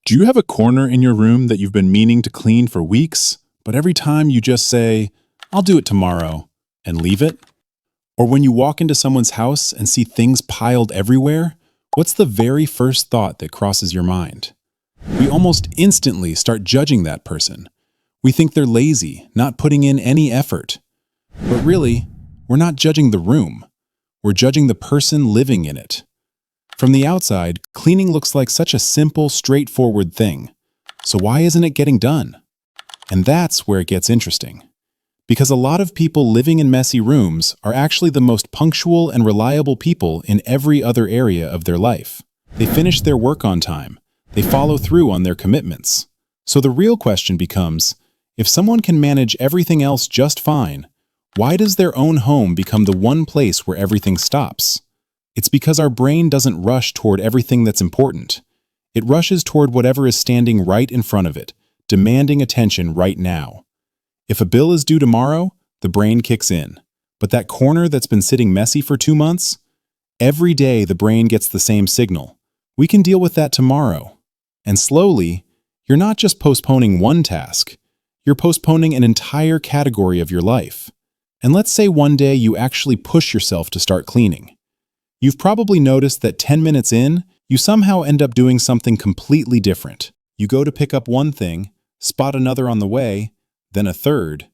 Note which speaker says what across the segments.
Speaker 1: Do you have a corner in your room that you've been meaning to clean for weeks, but every time you just say, "I'll do it tomorrow," and leave it? Or when you walk into someone's house and see things piled everywhere, what's the very first thought that crosses your mind? We almost instantly start judging that person. We think they're lazy, not putting in any effort. But really, we're not judging the room. We're judging the person living in it. From the outside, cleaning looks like such a simple, straightforward thing. So why isn't it getting done? And that's where it gets interesting. Because a lot of people living in messy rooms are actually the most punctual and reliable people in every other area of their life. They finish their work on time. They follow through on their commitments. So the real question becomes, if someone can manage everything else just fine, why does their own home become the one place where everything stops? It's because our brain doesn't rush toward everything that's important. It rushes toward whatever is standing right in front of it, demanding attention right now. If a bill is due tomorrow, the brain kicks in. But that corner that's been sitting messy for 2 months? Every day the brain gets the same signal. We can deal with that tomorrow. And slowly, you're not just postponing one task, you're postponing an entire category of your life. And let's say one day you actually push yourself to start cleaning. You've probably noticed that 10 minutes in, you somehow end up doing something completely different. You go to pick up one thing, spot another on the way, then a third,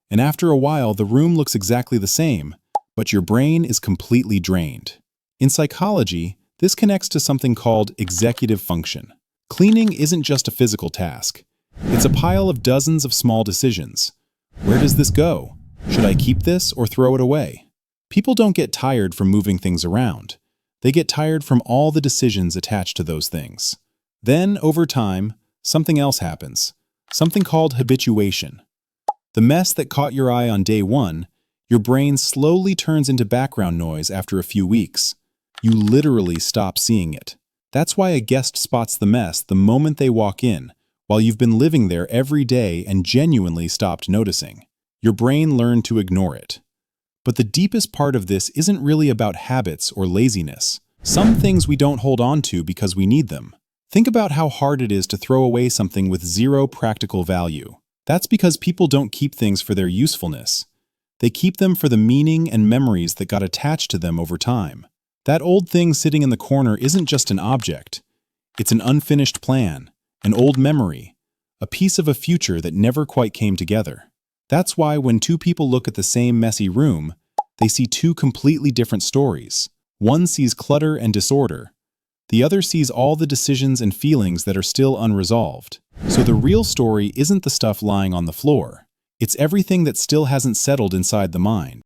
Speaker 1: and after a while the room looks exactly the same, but your brain is completely drained. In psychology, this connects to something called executive function. Cleaning isn't just a physical task. It's a pile of dozens of small decisions. Where does this go? Should I keep this or throw it away? People don't get tired from moving things around. They get tired from all the decisions attached to those things. Then, over time, something else happens. Something called habituation. The mess that caught your eye on day one, your brain slowly turns into background noise after a few weeks. You literally stop seeing it. That's why a guest spots the mess the moment they walk in, while you've been living there every day and genuinely stopped noticing. Your brain learned to ignore it. But the deepest part of this isn't really about habits or laziness. Some things we don't hold on to because we need them. Think about how hard it is to throw away something with zero practical value. That's because people don't keep things for their usefulness. They keep them for the meaning and memories that got attached to them over time. That old thing sitting in the corner isn't just an object. It's an unfinished plan, an old memory, a piece of a future that never quite came together. That's why when two people look at the same messy room, they see two completely different stories. One sees clutter and disorder. The other sees all the decisions and feelings that are still unresolved. So the real story isn't the stuff lying on the floor. It's everything that still hasn't settled inside the mind.